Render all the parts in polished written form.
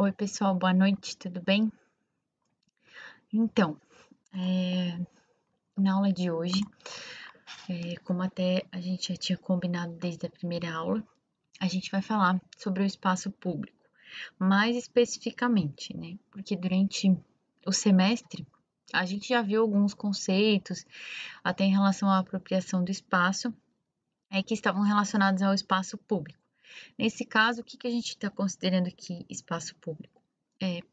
Oi, pessoal, boa noite, tudo bem? Então, na aula de hoje, como até a gente já tinha combinado desde a primeira aula, a gente vai falar sobre o espaço público, mais especificamente, né? Porque durante o semestre a gente já viu alguns conceitos, até em relação à apropriação do espaço, que estavam relacionados ao espaço público. Nesse caso, o que a gente está considerando aqui espaço público?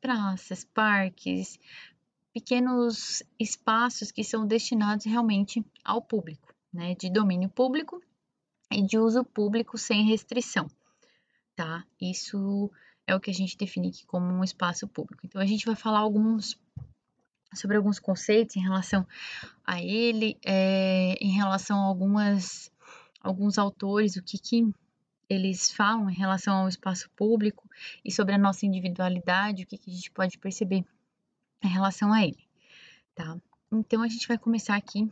Praças, parques, pequenos espaços que são destinados realmente ao público, né, de domínio público e de uso público sem restrição, tá? Isso é o que a gente define aqui como um espaço público. Então, a gente vai falar sobre alguns conceitos em relação a ele, em relação a alguns autores, o que eles falam em relação ao espaço público e sobre a nossa individualidade, o que a gente pode perceber em relação a ele. Tá? Então, a gente vai começar aqui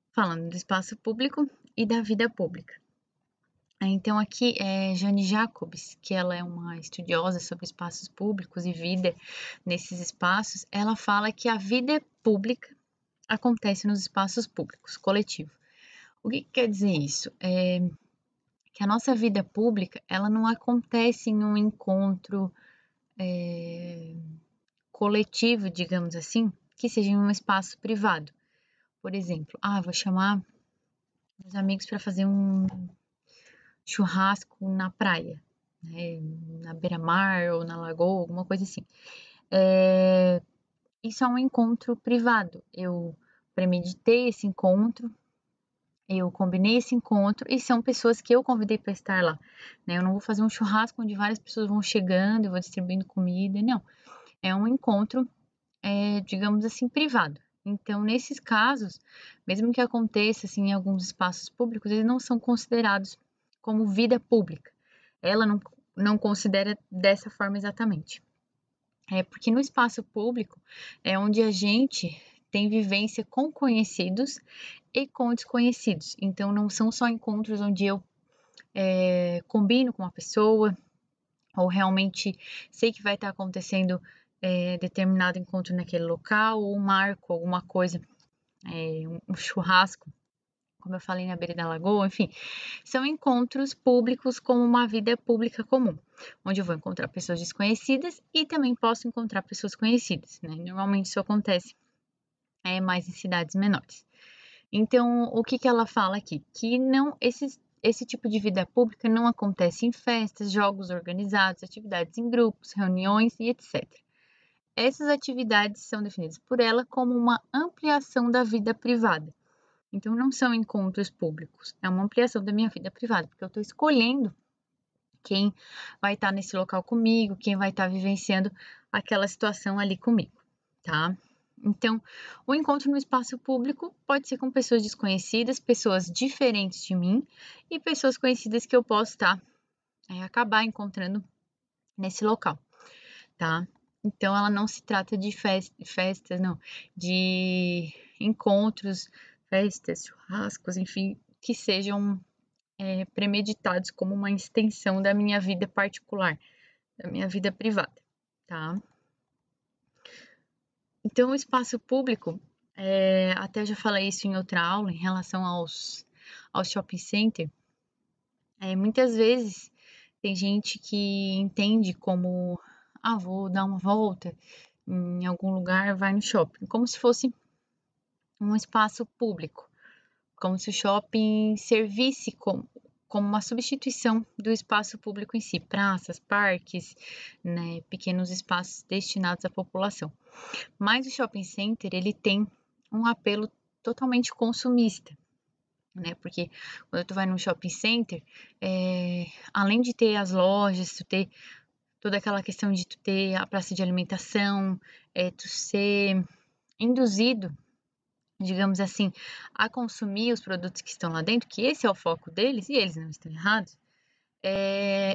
falando do espaço público e da vida pública. Então, aqui é Jane Jacobs, que ela é uma estudiosa sobre espaços públicos e vida nesses espaços. Ela fala que a vida pública acontece nos espaços públicos, coletivo. O que quer dizer isso? Que a nossa vida pública, ela não acontece em um encontro coletivo, digamos assim, que seja em um espaço privado. Por exemplo, vou chamar meus amigos para fazer um churrasco na praia, né, na beira-mar ou na lagoa, alguma coisa assim. Isso é um encontro privado. Eu premeditei esse encontro, eu combinei esse encontro e são pessoas que eu convidei para estar lá. Né? Eu não vou fazer um churrasco onde várias pessoas vão chegando, eu vou distribuindo comida, não. É um encontro, digamos assim, privado. Então, nesses casos, mesmo que aconteça assim, em alguns espaços públicos, eles não são considerados como vida pública. Ela não considera dessa forma exatamente. Porque no espaço público é onde a gente tem vivência com conhecidos e com desconhecidos. Então, não são só encontros onde eu combino com uma pessoa ou realmente sei que vai estar acontecendo determinado encontro naquele local ou marco alguma coisa, um churrasco, como eu falei, na beira da lagoa, enfim, são encontros públicos como uma vida pública comum, onde eu vou encontrar pessoas desconhecidas e também posso encontrar pessoas conhecidas, né? Normalmente isso acontece mais em cidades menores. Então, o que ela fala aqui? Que não, esse tipo de vida pública não acontece em festas, jogos organizados, atividades em grupos, reuniões e etc. Essas atividades são definidas por ela como uma ampliação da vida privada. Então, não são encontros públicos, é uma ampliação da minha vida privada, porque eu estou escolhendo quem vai estar nesse local comigo, quem vai estar vivenciando aquela situação ali comigo, tá? Então, o encontro no espaço público pode ser com pessoas desconhecidas, pessoas diferentes de mim e pessoas conhecidas que eu posso acabar encontrando nesse local, tá? Então, ela não se trata de festas, não, de encontros, festas, churrascos, enfim, que sejam premeditados como uma extensão da minha vida particular, da minha vida privada, tá? Então, o espaço público, até já falei isso em outra aula, em relação aos shopping center, muitas vezes tem gente que entende como, vou dar uma volta em algum lugar, vai no shopping, como se fosse um espaço público, como se o shopping servisse como uma substituição do espaço público em si, praças, parques, né, pequenos espaços destinados à população. Mas o shopping center, ele tem um apelo totalmente consumista, né? Porque quando tu vai num shopping center, além de ter as lojas, tu ter toda aquela questão de tu ter a praça de alimentação, tu ser induzido, digamos assim, a consumir os produtos que estão lá dentro, que esse é o foco deles, e eles não estão errados,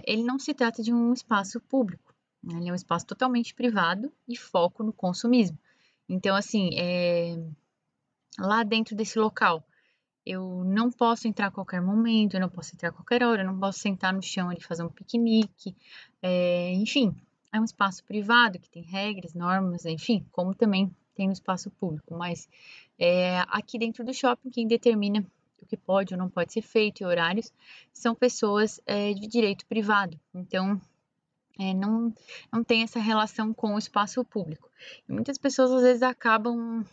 ele não se trata de um espaço público, né? Ele é um espaço totalmente privado e foco no consumismo. Então, assim, lá dentro desse local, eu não posso entrar a qualquer momento, eu não posso entrar a qualquer hora, eu não posso sentar no chão e fazer um piquenique, enfim, é um espaço privado que tem regras, normas, enfim, como também tem no espaço público, mas aqui dentro do shopping quem determina o que pode ou não pode ser feito e horários são pessoas de direito privado, então não tem essa relação com o espaço público. E muitas pessoas às vezes acabam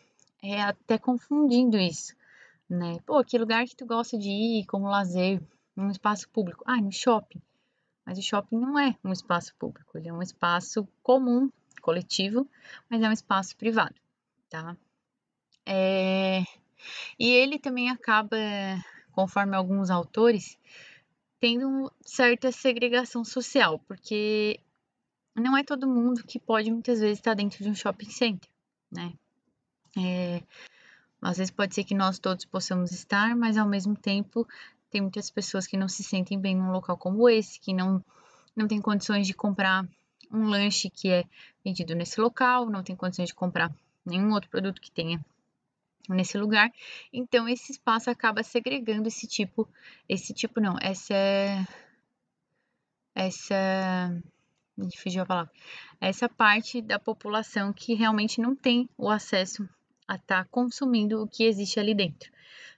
até confundindo isso, né? Pô, que lugar que tu gosta de ir como lazer, num espaço público? Ah, no shopping. Mas o shopping não é um espaço público, ele é um espaço comum, coletivo, mas é um espaço privado, tá? E ele também acaba, conforme alguns autores, tendo certa segregação social, porque não é todo mundo que pode muitas vezes estar dentro de um shopping center, né? Às vezes pode ser que nós todos possamos estar, mas ao mesmo tempo tem muitas pessoas que não se sentem bem num local como esse, que não tem condições de comprar um lanche que é vendido nesse local, não tem condições de comprar nenhum outro produto que tenha nesse lugar. Então esse espaço acaba segregando esse tipo não, essa me fugiu a palavra, essa parte da população que realmente não tem o acesso a estar consumindo o que existe ali dentro,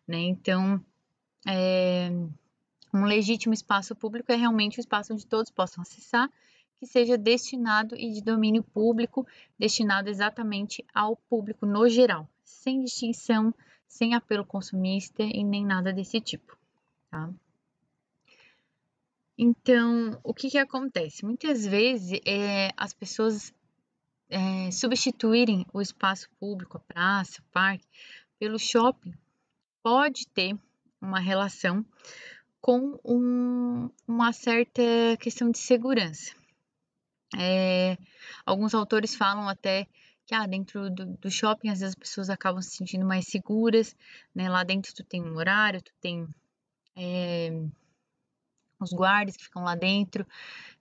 né? Então, um legítimo espaço público é realmente o espaço onde todos possam acessar, que seja destinado e de domínio público, destinado exatamente ao público no geral, sem distinção, sem apelo consumista e nem nada desse tipo, tá? Então, o que acontece? Muitas vezes as pessoas substituírem o espaço público, a praça, o parque, pelo shopping, pode ter uma relação com uma certa questão de segurança. Alguns autores falam até que dentro do shopping às vezes as pessoas acabam se sentindo mais seguras, né? Lá dentro tu tem um horário, tu tem os guardas que ficam lá dentro,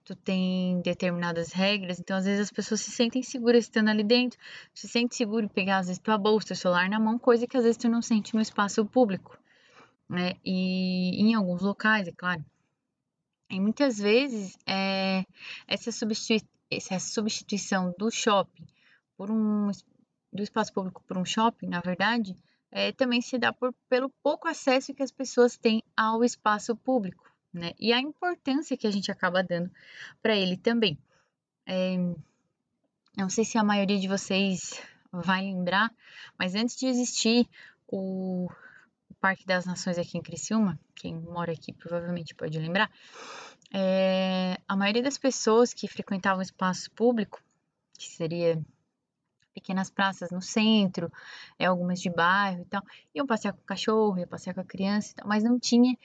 tu tem determinadas regras, então às vezes as pessoas se sentem seguras estando ali dentro, se sente seguro em pegar às vezes tua bolsa, teu celular na mão, coisa que às vezes tu não sente no espaço público, né? E em alguns locais, é claro. E muitas vezes essa, essa substituição do shopping por do espaço público por um shopping, na verdade, também se dá pelo pouco acesso que as pessoas têm ao espaço público, né? E a importância que a gente acaba dando para ele também. Não sei se a maioria de vocês vai lembrar, mas antes de existir o Parque das Nações aqui em Criciúma, quem mora aqui provavelmente pode lembrar, a maioria das pessoas que frequentavam espaço público, que seria pequenas praças no centro, algumas de bairro e tal, iam passear com o cachorro, iam passear com a criança e tal, mas não tinha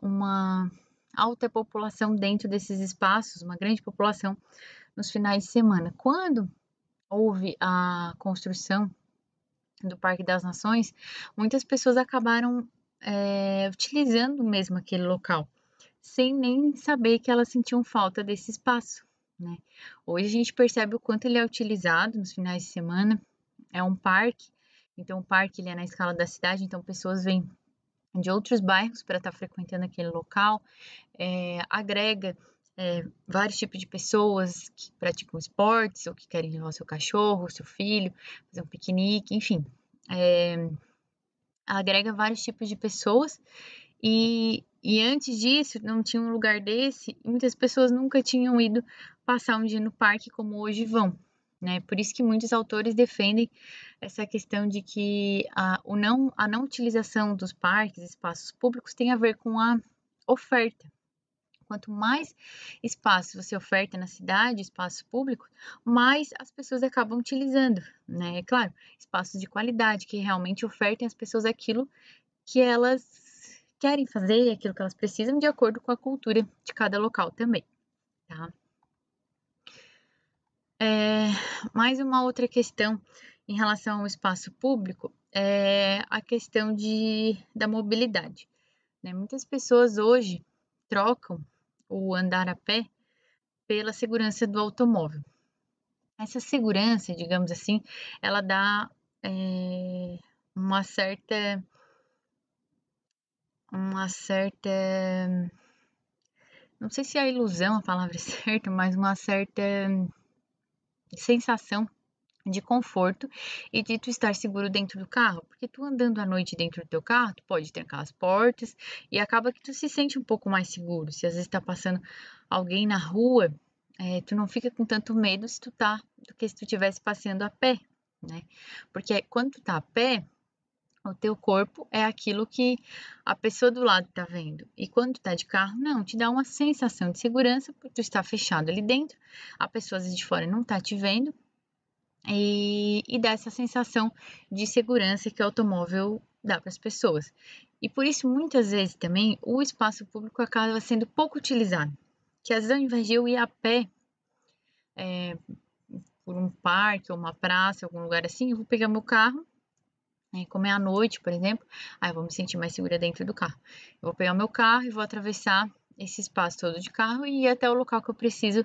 uma alta população dentro desses espaços, uma grande população nos finais de semana. Quando houve a construção do Parque das Nações, muitas pessoas acabaram utilizando mesmo aquele local, sem nem saber que elas sentiam falta desse espaço, né? Hoje a gente percebe o quanto ele é utilizado nos finais de semana. É um parque, então o parque ele é na escala da cidade, então pessoas vêm de outros bairros para estar frequentando aquele local, agrega vários tipos de pessoas que praticam esportes ou que querem levar o seu cachorro, o seu filho, fazer um piquenique, enfim, agrega vários tipos de pessoas e antes disso não tinha um lugar desse e muitas pessoas nunca tinham ido passar um dia no parque como hoje vão, né? Por isso que muitos autores defendem essa questão de que a não utilização dos parques, espaços públicos tem a ver com a oferta. Quanto mais espaço você oferta na cidade, espaço público, mais as pessoas acabam utilizando, né? É claro, espaços de qualidade que realmente ofertem às pessoas aquilo que elas querem fazer, aquilo que elas precisam, de acordo com a cultura de cada local também, tá? Mais uma outra questão em relação ao espaço público é a questão da mobilidade, né? Muitas pessoas hoje trocam o andar a pé pela segurança do automóvel. Essa segurança, digamos assim, ela dá uma certa não sei se é a ilusão a palavra certa, mas uma certa sensação de conforto e de tu estar seguro dentro do carro, porque tu andando à noite dentro do teu carro, tu pode trancar as portas e acaba que tu se sente um pouco mais seguro. Se às vezes tá passando alguém na rua, tu não fica com tanto medo se tu tá do que se tu estivesse passeando a pé, né? Porque quando tu tá a pé, o teu corpo é aquilo que a pessoa do lado tá vendo. E quando tu tá de carro, não, te dá uma sensação de segurança, porque tu está fechado ali dentro, a pessoa às vezes de fora não tá te vendo, e dá essa sensação de segurança que o automóvel dá para as pessoas. E por isso, muitas vezes também, o espaço público acaba sendo pouco utilizado. Que às vezes, ao invés de eu ir a pé por um parque ou uma praça, algum lugar assim, eu vou pegar meu carro, como é à noite, por exemplo, aí eu vou me sentir mais segura dentro do carro. Eu vou pegar meu carro e vou atravessar esse espaço todo de carro e ir até o local que eu preciso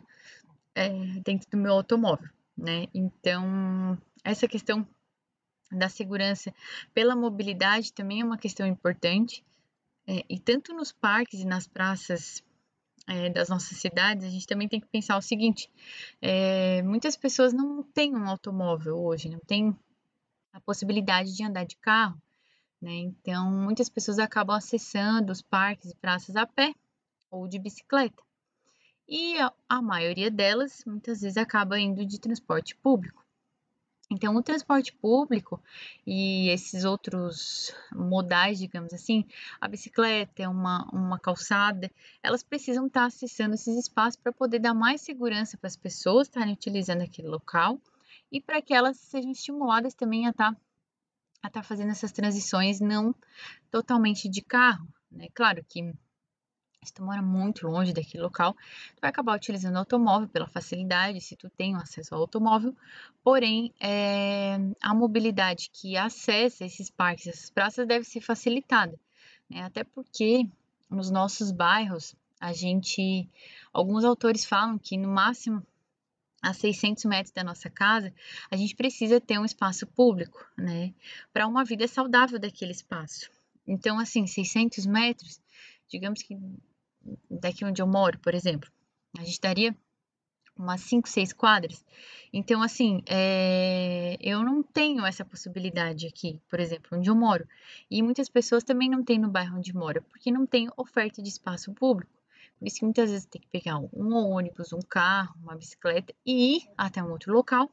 dentro do meu automóvel, né? Então, essa questão da segurança pela mobilidade também é uma questão importante. E tanto nos parques e nas praças das nossas cidades, a gente também tem que pensar o seguinte: muitas pessoas não têm um automóvel hoje, não têm a possibilidade de andar de carro, né? Então, muitas pessoas acabam acessando os parques e praças a pé ou de bicicleta. E a maioria delas, muitas vezes, acaba indo de transporte público. Então, o transporte público e esses outros modais, digamos assim, a bicicleta, uma calçada, elas precisam estar acessando esses espaços para poder dar mais segurança para as pessoas estarem utilizando aquele local e para que elas sejam estimuladas também a estar fazendo essas transições não totalmente de carro, né? Claro que se tu mora muito longe daquele local, tu vai acabar utilizando o automóvel pela facilidade, se tu tem acesso ao automóvel, porém, a mobilidade que acessa esses parques, essas praças, deve ser facilitada, né? Até porque nos nossos bairros, alguns autores falam que no máximo a 600 metros da nossa casa, a gente precisa ter um espaço público, né? Para uma vida saudável daquele espaço. Então, assim, 600 metros, digamos que daqui onde eu moro, por exemplo, a gente daria umas 5, 6 quadras. Então, assim, eu não tenho essa possibilidade aqui, por exemplo, onde eu moro. E muitas pessoas também não têm no bairro onde mora, porque não tem oferta de espaço público. Por isso que muitas vezes tem que pegar um ônibus, um carro, uma bicicleta e ir até um outro local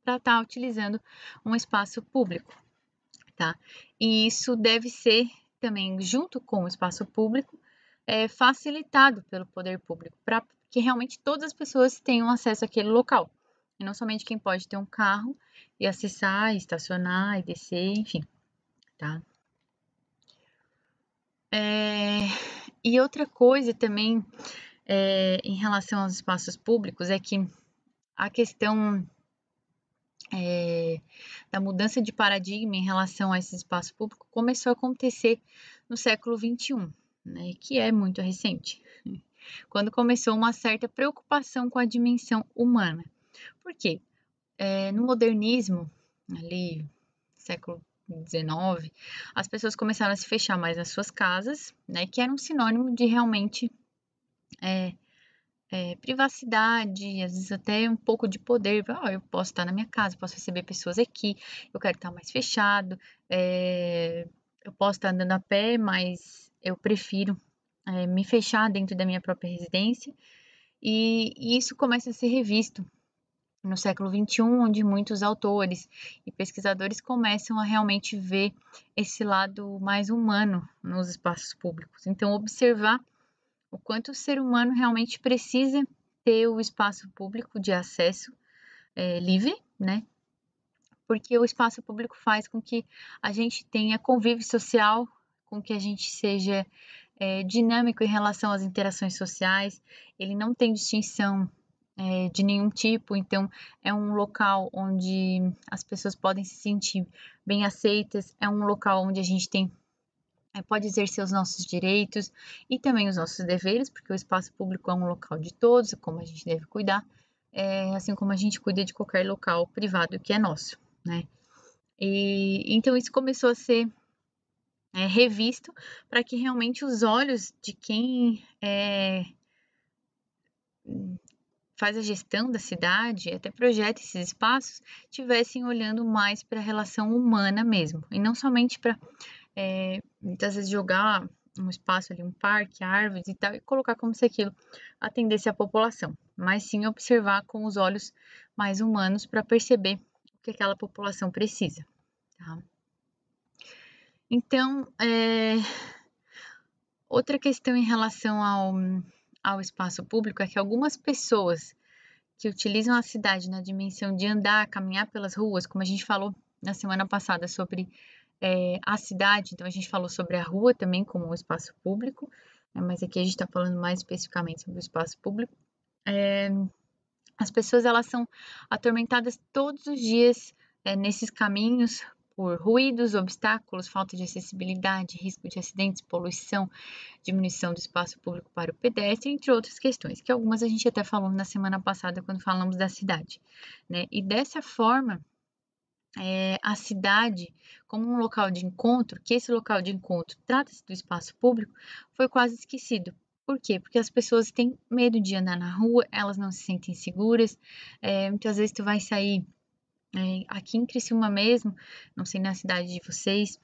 para estar utilizando um espaço público, tá? E isso deve ser também, junto com o espaço público, facilitado pelo poder público, para que realmente todas as pessoas tenham acesso àquele local. E não somente quem pode ter um carro e acessar, e estacionar e descer, enfim, tá? E outra coisa também em relação aos espaços públicos é que a questão da mudança de paradigma em relação a esse espaço público começou a acontecer no século XXI, né, que é muito recente, quando começou uma certa preocupação com a dimensão humana. Por quê? No modernismo, ali, século XIX, as pessoas começaram a se fechar mais nas suas casas, né, que era um sinônimo de realmente privacidade, às vezes até um pouco de poder. Eu posso estar na minha casa, posso receber pessoas aqui, eu quero estar mais fechado, eu posso estar andando a pé, mas eu prefiro me fechar dentro da minha própria residência. E isso começa a ser revisto no século XXI, onde muitos autores e pesquisadores começam a realmente ver esse lado mais humano nos espaços públicos. Então, observar o quanto o ser humano realmente precisa ter o espaço público de acesso livre, né? Porque o espaço público faz com que a gente tenha convívio social, com que a gente seja dinâmico em relação às interações sociais, ele não tem distinção de nenhum tipo, então é um local onde as pessoas podem se sentir bem aceitas, é um local onde a gente tem pode exercer os nossos direitos e também os nossos deveres, porque o espaço público é um local de todos, como a gente deve cuidar, assim como a gente cuida de qualquer local privado que é nosso, né? E então isso começou a ser revisto para que realmente os olhos de quem faz a gestão da cidade, até projeta esses espaços, tivessem olhando mais para a relação humana mesmo, e não somente para, muitas vezes, jogar um espaço ali, um parque, árvores e tal, e colocar como se aquilo atendesse a população, mas sim observar com os olhos mais humanos para perceber o que aquela população precisa, tá? Então, outra questão em relação ao espaço público é que algumas pessoas que utilizam a cidade na dimensão de andar, caminhar pelas ruas, como a gente falou na semana passada sobre a cidade, então a gente falou sobre a rua também como um espaço público, né, mas aqui a gente está falando mais especificamente sobre o espaço público. As pessoas elas são atormentadas todos os dias nesses caminhos por ruídos, obstáculos, falta de acessibilidade, risco de acidentes, poluição, diminuição do espaço público para o pedestre, entre outras questões, que algumas a gente até falou na semana passada quando falamos da cidade, né? E dessa forma, a cidade como um local de encontro, que esse local de encontro trata-se do espaço público, foi quase esquecido. Por quê? Porque as pessoas têm medo de andar na rua, elas não se sentem seguras. Muitas vezes tu vai sair aqui em Criciúma mesmo, não sei na cidade de vocês,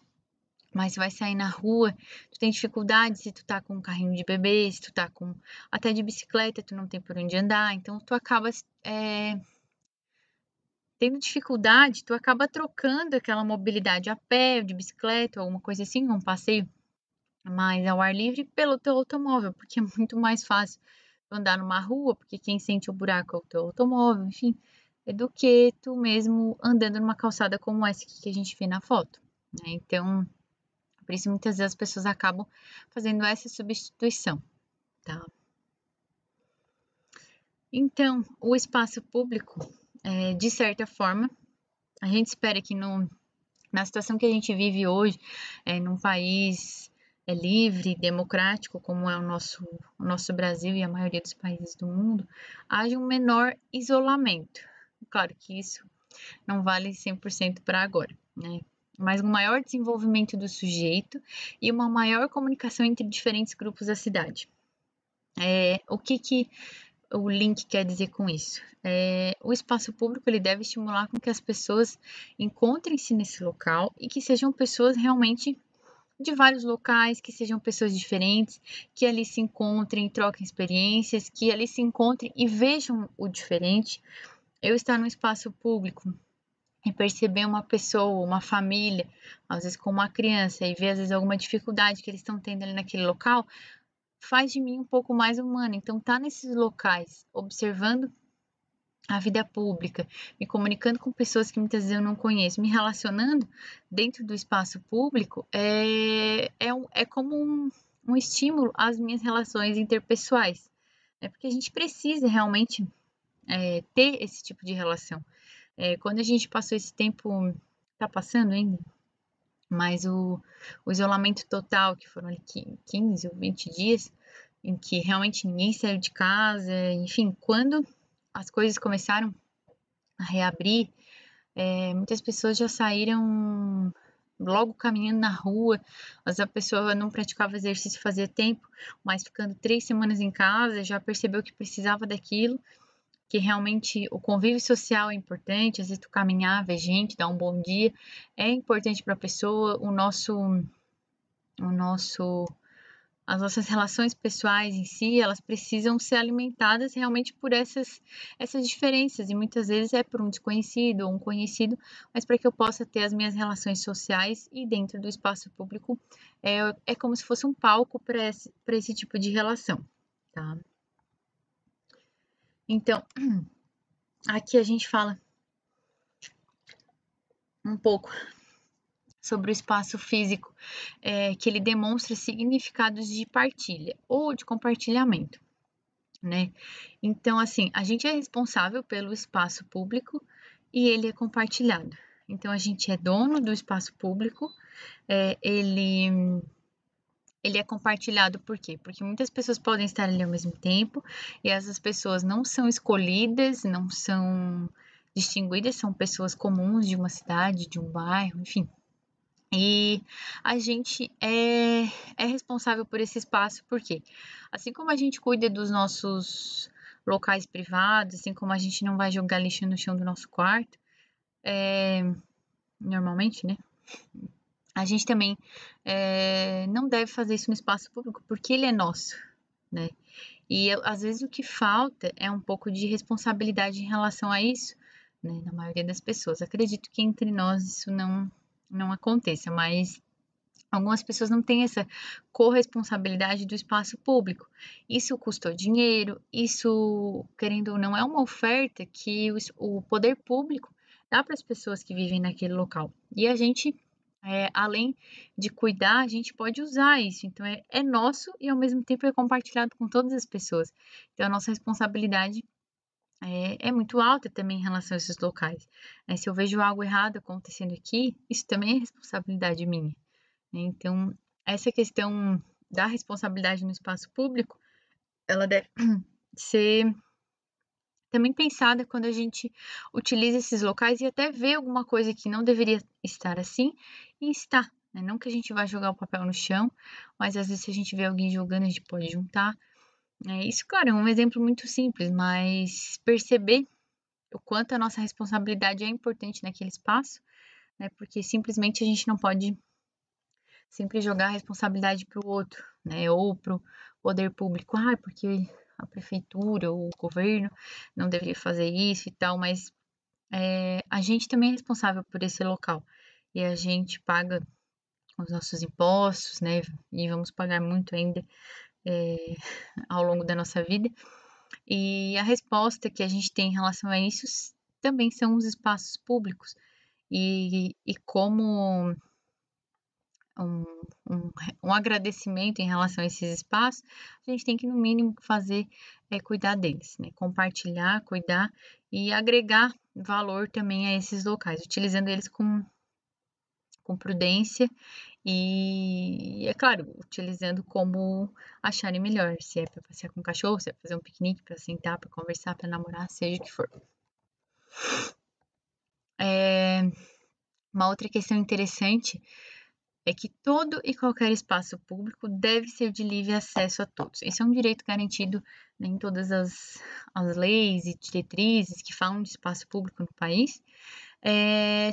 mas você vai sair na rua, tu tem dificuldade se tu tá com um carrinho de bebê, se tu tá com até de bicicleta, tu não tem por onde andar, então tu acaba tendo dificuldade, tu acaba trocando aquela mobilidade a pé, de bicicleta, ou alguma coisa assim, um passeio mais ao ar livre pelo teu automóvel, porque é muito mais fácil tu andar numa rua, porque quem sente o buraco é o teu automóvel, enfim, do que tu mesmo andando numa calçada como essa aqui que a gente vê na foto, né? Então, por isso muitas vezes as pessoas acabam fazendo essa substituição, tá? Então, o espaço público, de certa forma, a gente espera que na situação que a gente vive hoje, num país livre, democrático, como é o nosso Brasil e a maioria dos países do mundo, haja um menor isolamento. Claro que isso não vale 100% para agora, né? Mas um maior desenvolvimento do sujeito e uma maior comunicação entre diferentes grupos da cidade. O que o link quer dizer com isso? O espaço público ele deve estimular com que as pessoas encontrem-se nesse local e que sejam pessoas realmente de vários locais, que sejam pessoas diferentes, que ali se encontrem, troquem experiências, que ali se encontrem e vejam o diferente. Eu estar no espaço público e perceber uma pessoa, uma família, às vezes com uma criança, e ver às vezes alguma dificuldade que eles estão tendo ali naquele local, faz de mim um pouco mais humana. Então, tá nesses locais, observando a vida pública, me comunicando com pessoas que muitas vezes eu não conheço, me relacionando dentro do espaço público, é como um estímulo às minhas relações interpessoais. É porque a gente precisa realmente ter esse tipo de relação. Quando a gente passou esse tempo, tá passando ainda, mas o isolamento total, que foram ali 15 ou 20 dias, em que realmente ninguém saiu de casa, enfim, quando as coisas começaram a reabrir, muitas pessoas já saíram logo caminhando na rua, mas a pessoa não praticava exercício fazia tempo, mas ficando 3 semanas em casa, já percebeu que precisava daquilo, que realmente o convívio social é importante, às vezes tu caminhar, ver gente, dar um bom dia, é importante para a pessoa, o nosso as nossas relações pessoais em si, elas precisam ser alimentadas realmente por essas diferenças, e muitas vezes é por um desconhecido ou um conhecido, mas para que eu possa ter as minhas relações sociais e dentro do espaço público, é como se fosse um palco para esse tipo de relação, tá? Então, aqui a gente fala um pouco sobre o espaço físico, que ele demonstra significados de partilha ou de compartilhamento, né? Então, assim, a gente é responsável pelo espaço público e ele é compartilhado. Então, a gente é dono do espaço público, ele é compartilhado por quê? Porque muitas pessoas podem estar ali ao mesmo tempo e essas pessoas não são escolhidas, não são distinguidas, são pessoas comuns de uma cidade, de um bairro, enfim. E a gente é responsável por esse espaço, porque assim como a gente cuida dos nossos locais privados, assim como a gente não vai jogar lixo no chão do nosso quarto, normalmente, né? A gente também não deve fazer isso no espaço público porque ele é nosso, né? E às vezes o que falta é um pouco de responsabilidade em relação a isso, né? Na maioria das pessoas. Acredito que entre nós isso não aconteça, mas algumas pessoas não têm essa corresponsabilidade do espaço público. Isso custou dinheiro, isso, querendo ou não, é uma oferta que o poder público dá para as pessoas que vivem naquele local. E a gente, além de cuidar, a gente pode usar isso. Então, é nosso e, ao mesmo tempo, é compartilhado com todas as pessoas. Então, a nossa responsabilidade é muito alta também em relação a esses locais. Se eu vejo algo errado acontecendo aqui, isso também é responsabilidade minha, né? Então, essa questão da responsabilidade no espaço público, ela deve ser também pensada quando a gente utiliza esses locais e até vê alguma coisa que não deveria estar assim e está, né? Não que a gente vá jogar o papel no chão, mas às vezes se a gente vê alguém jogando, a gente pode juntar. Isso, claro, é um exemplo muito simples, mas perceber o quanto a nossa responsabilidade é importante naquele espaço, né? Porque simplesmente a gente não pode sempre jogar a responsabilidade para o outro, né? Ou para o poder público, porque a prefeitura ou o governo não deveria fazer isso e tal, mas a gente também é responsável por esse local e a gente paga os nossos impostos, né? E vamos pagar muito ainda ao longo da nossa vida. E a resposta que a gente tem em relação a isso também são os espaços públicos. E como um, um agradecimento em relação a esses espaços, a gente tem que, no mínimo, fazer cuidar deles, né? Compartilhar, cuidar e agregar valor também a esses locais, utilizando eles com prudência e, é claro, utilizando como acharem melhor, se é para passear com o cachorro, se é para fazer um piquenique, para sentar, para conversar, para namorar, seja o que for. Uma outra questão interessante é que todo e qualquer espaço público deve ser de livre acesso a todos. Esse é um direito garantido, né, em todas as leis e diretrizes que falam de espaço público no país,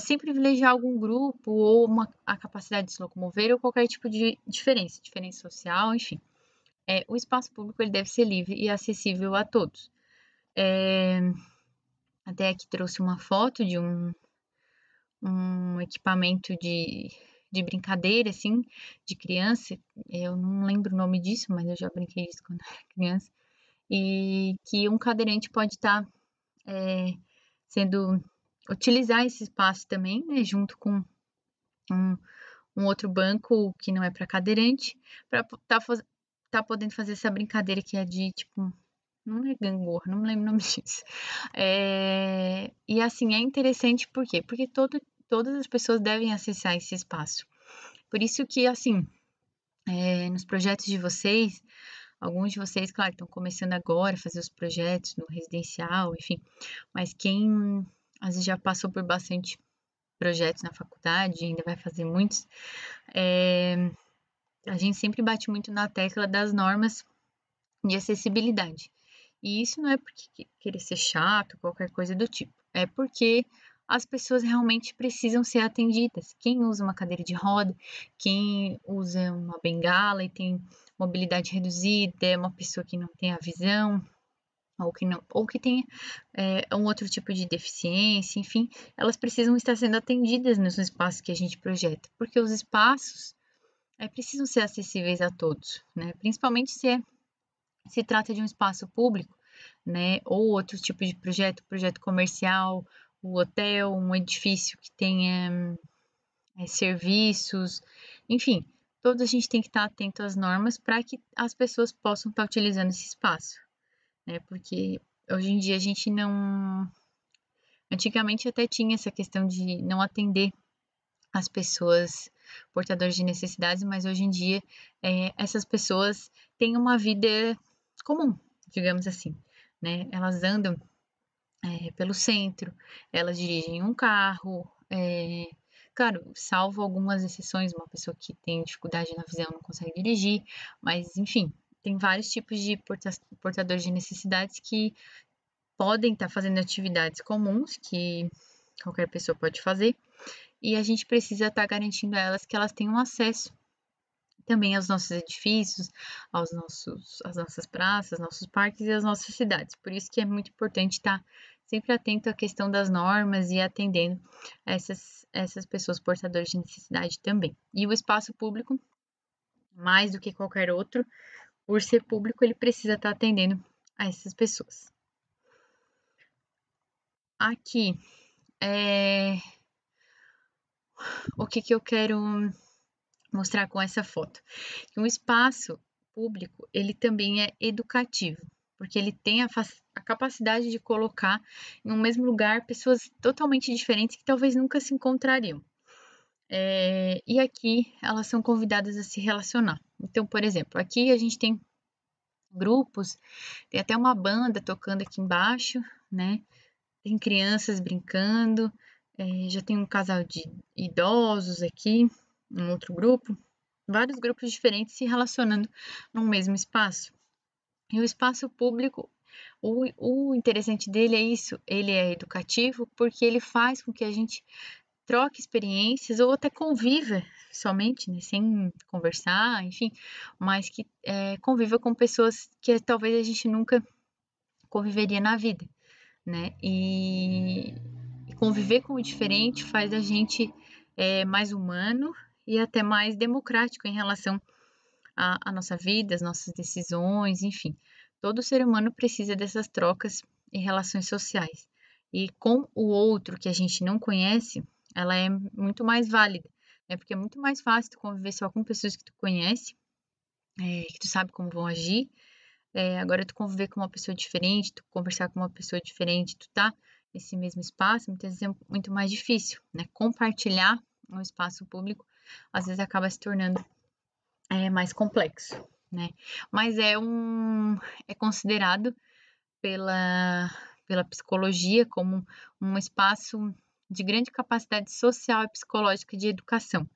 sem privilegiar algum grupo ou a capacidade de se locomover ou qualquer tipo de diferença social, enfim. O espaço público ele deve ser livre e acessível a todos. Até aqui trouxe uma foto de um equipamento de brincadeira, assim, de criança. Eu não lembro o nome disso, mas eu já brinquei disso quando era criança. E que um cadeirante pode estar sendo utilizar esse espaço também, né, junto com um, um outro banco que não é para cadeirante, para tá podendo fazer essa brincadeira que é de tipo, não é gangorra, não me lembro o nome disso. E assim, é interessante por quê? Porque todas as pessoas devem acessar esse espaço. Por isso que, assim, nos projetos de vocês, alguns de vocês, claro, estão começando agora a fazer os projetos no residencial, enfim, mas quem às vezes já passou por bastante projetos na faculdade, ainda vai fazer muitos, a gente sempre bate muito na tecla das normas de acessibilidade. E isso não é porque querer ser chato, qualquer coisa do tipo. É porque as pessoas realmente precisam ser atendidas. Quem usa uma cadeira de roda, quem usa uma bengala e tem mobilidade reduzida, é uma pessoa que não tem a visão, ou que tem um outro tipo de deficiência, enfim, elas precisam estar sendo atendidas nos espaços que a gente projeta, porque os espaços precisam ser acessíveis a todos, né? Principalmente se trata de um espaço público, né? Ou outro tipo de projeto comercial, um hotel, um edifício que tenha serviços, enfim, todos a gente tem que estar atento às normas para que as pessoas possam estar utilizando esse espaço, né? Porque hoje em dia a gente não. Antigamente até tinha essa questão de não atender as pessoas portadoras de necessidades, mas hoje em dia essas pessoas têm uma vida comum, digamos assim, né? Elas andam pelo centro, elas dirigem um carro, claro, salvo algumas exceções, uma pessoa que tem dificuldade na visão não consegue dirigir, mas enfim, tem vários tipos de portadores de necessidades que podem estar fazendo atividades comuns que qualquer pessoa pode fazer, e a gente precisa estar garantindo a elas que elas tenham acesso também aos nossos edifícios, às nossas praças, nossos parques e às nossas cidades. Por isso que é muito importante estar sempre atento à questão das normas e atendendo essas pessoas portadoras de necessidade também. E o espaço público, mais do que qualquer outro, por ser público, ele precisa estar atendendo a essas pessoas. Aqui, o que eu quero mostrar com essa foto? Que um espaço público, ele também é educativo, porque ele tem a capacidade de colocar em um mesmo lugar pessoas totalmente diferentes que talvez nunca se encontrariam. E aqui elas são convidadas a se relacionar. Então, por exemplo, aqui a gente tem grupos, tem até uma banda tocando aqui embaixo, né? Tem crianças brincando, já tem um casal de idosos aqui, um outro grupo, vários grupos diferentes se relacionando no mesmo espaço. E o espaço público, o interessante dele é isso, ele é educativo porque ele faz com que a gente troque experiências ou até conviva somente, né, sem conversar, enfim, mas que conviva com pessoas que talvez a gente nunca conviveria na vida, né? E conviver com o diferente faz a gente mais humano e até mais democrático em relação à nossa vida, às nossas decisões, enfim. Todo ser humano precisa dessas trocas e relações sociais. E com o outro que a gente não conhece, ela é muito mais válida, né? Porque é muito mais fácil tu conviver só com pessoas que tu conhece, que tu sabe como vão agir. Agora tu conviver com uma pessoa diferente, tu conversar com uma pessoa diferente, tu tá nesse mesmo espaço, muitas vezes é muito mais difícil, né? Compartilhar um espaço público, às vezes acaba se tornando mais complexo, né? Mas é considerado pela psicologia como um espaço de grande capacidade social e psicológica de educação.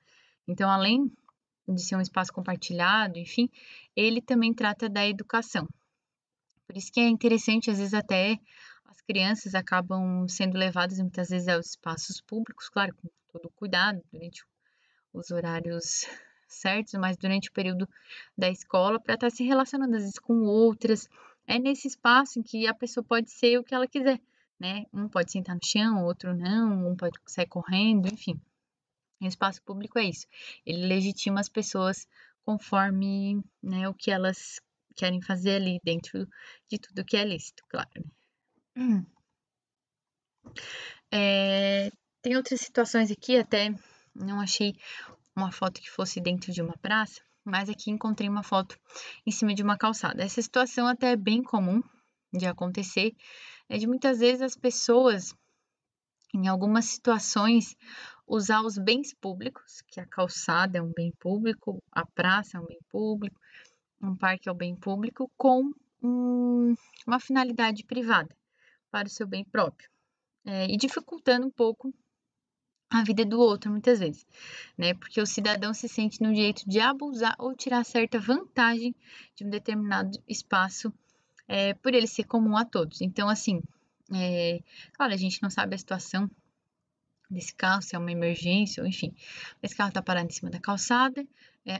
Então, além de ser um espaço compartilhado, enfim, ele também trata da educação. Por isso que é interessante, às vezes até as crianças acabam sendo levadas muitas vezes aos espaços públicos, claro, com todo o cuidado, durante os horários certos, mas durante o período da escola, para estar se relacionando às vezes com outras. É nesse espaço em que a pessoa pode ser o que ela quiser, né? Um pode sentar no chão, outro não, um pode sair correndo, enfim. O espaço público é isso. Ele legitima as pessoas conforme, né, o que elas querem fazer ali dentro de tudo que é lícito, claro. Né? Tem outras situações aqui, até não achei uma foto que fosse dentro de uma praça, mas aqui encontrei uma foto em cima de uma calçada. Essa situação até é bem comum de acontecer, é de muitas vezes as pessoas, em algumas situações, usar os bens públicos, que a calçada é um bem público, a praça é um bem público, um parque é um bem público, com uma finalidade privada, para o seu bem próprio, e dificultando um pouco a vida do outro, muitas vezes, né? Porque o cidadão se sente no direito de abusar ou tirar certa vantagem de um determinado espaço, por ele ser comum a todos. Então, assim, claro, a gente não sabe a situação desse carro, se é uma emergência, ou enfim. Esse carro tá parado em cima da calçada,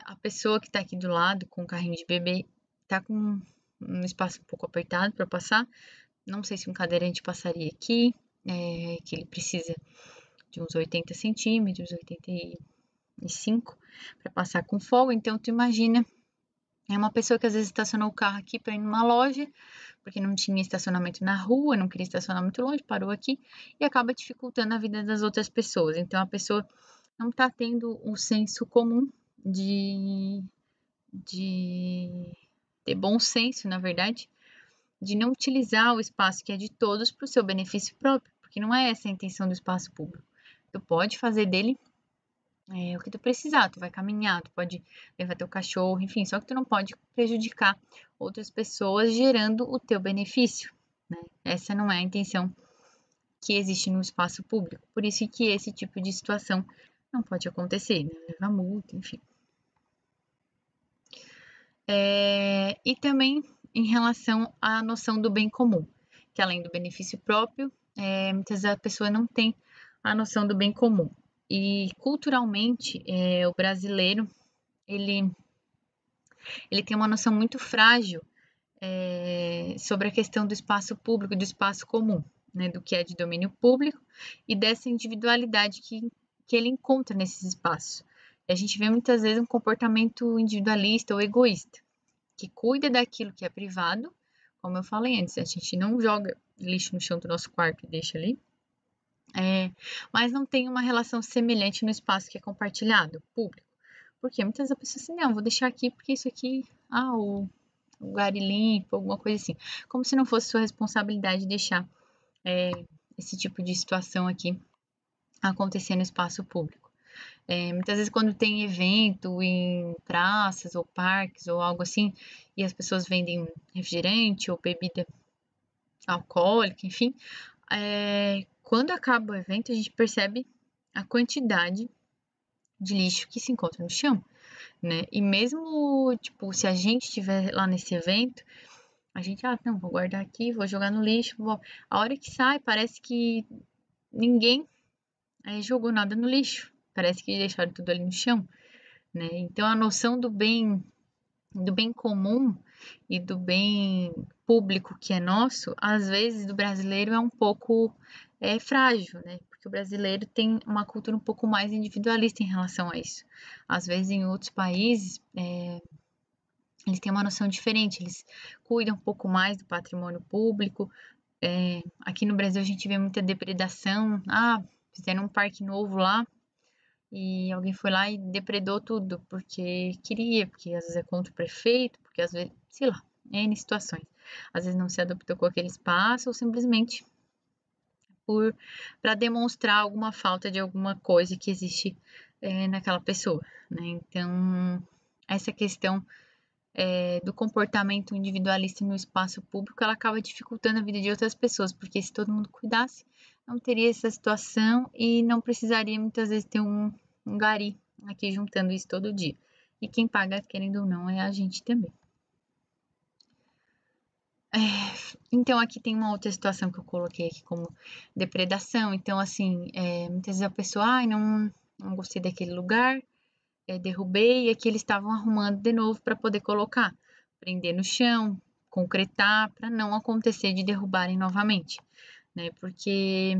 a pessoa que tá aqui do lado com o carrinho de bebê tá com um espaço um pouco apertado para passar. Não sei se um cadeirante passaria aqui, que ele precisa de uns 80 centímetros, 85 para passar com folga. Então, tu imagina, é uma pessoa que às vezes estacionou o carro aqui para ir numa loja, porque não tinha estacionamento na rua, não queria estacionar muito longe, parou aqui e acaba dificultando a vida das outras pessoas. Então, a pessoa não está tendo o senso comum de ter bom senso, na verdade, de não utilizar o espaço que é de todos para o seu benefício próprio, porque não é essa a intenção do espaço público. Tu pode fazer dele o que tu precisar, tu vai caminhar, tu pode levar teu cachorro, enfim, só que tu não pode prejudicar outras pessoas gerando o teu benefício, né? Essa não é a intenção que existe no espaço público, por isso que esse tipo de situação não pode acontecer, né? Levar multa, enfim. E também em relação à noção do bem comum, que além do benefício próprio, muitas vezes a pessoa não tem a noção do bem comum. E culturalmente, o brasileiro, ele tem uma noção muito frágil sobre a questão do espaço público, do espaço comum, né, do que é de domínio público e dessa individualidade que ele encontra nesses espaços. E a gente vê muitas vezes um comportamento individualista ou egoísta, que cuida daquilo que é privado, como eu falei antes, a gente não joga lixo no chão do nosso quarto e deixa ali, mas não tem uma relação semelhante no espaço que é compartilhado, público. Porque muitas vezes a pessoa assim, não, vou deixar aqui porque isso aqui, o lugar limpo, alguma coisa assim. Como se não fosse sua responsabilidade deixar esse tipo de situação aqui acontecer no espaço público. Muitas vezes quando tem evento em praças ou parques ou algo assim, e as pessoas vendem refrigerante ou bebida alcoólica, enfim, quando acaba o evento a gente percebe a quantidade de lixo que se encontra no chão, né? E mesmo, tipo, se a gente estiver lá nesse evento, a gente, não, vou guardar aqui, vou jogar no lixo, a hora que sai, parece que ninguém jogou nada no lixo, parece que deixaram tudo ali no chão, né? Então a noção do bem comum e do bem público que é nosso, às vezes do brasileiro é um pouco frágil, né? Porque o brasileiro tem uma cultura um pouco mais individualista em relação a isso. Às vezes em outros países eles têm uma noção diferente, eles cuidam um pouco mais do patrimônio público. Aqui no Brasil a gente vê muita depredação. Fizeram um parque novo lá e alguém foi lá e depredou tudo porque queria, porque às vezes é contra o prefeito, porque às vezes, sei lá, N situações. Às vezes não se adaptou com aquele espaço ou simplesmente para demonstrar alguma falta de alguma coisa que existe naquela pessoa, né? Então, essa questão do comportamento individualista no espaço público, ela acaba dificultando a vida de outras pessoas, porque se todo mundo cuidasse, não teria essa situação e não precisaria muitas vezes ter um gari aqui juntando isso todo dia. E quem paga, querendo ou não, é a gente também. Então, aqui tem uma outra situação que eu coloquei aqui como depredação. Então, assim, muitas vezes a pessoa, não gostei daquele lugar, derrubei, e aqui eles estavam arrumando de novo para poder colocar, prender no chão, concretar, para não acontecer de derrubarem novamente, né? Porque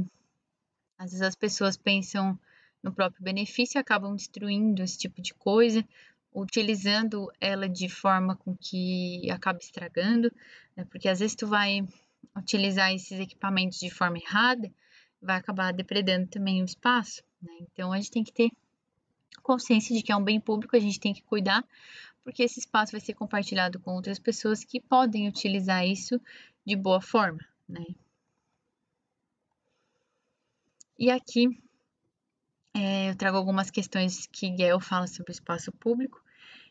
às vezes as pessoas pensam no próprio benefício e acabam destruindo esse tipo de coisa, utilizando ela de forma com que acaba estragando, né? Porque às vezes tu vai utilizar esses equipamentos de forma errada, vai acabar depredando também o espaço, né? Então a gente tem que ter consciência de que é um bem público, a gente tem que cuidar, porque esse espaço vai ser compartilhado com outras pessoas que podem utilizar isso de boa forma, né? E aqui eu trago algumas questões que Gail fala sobre o espaço público.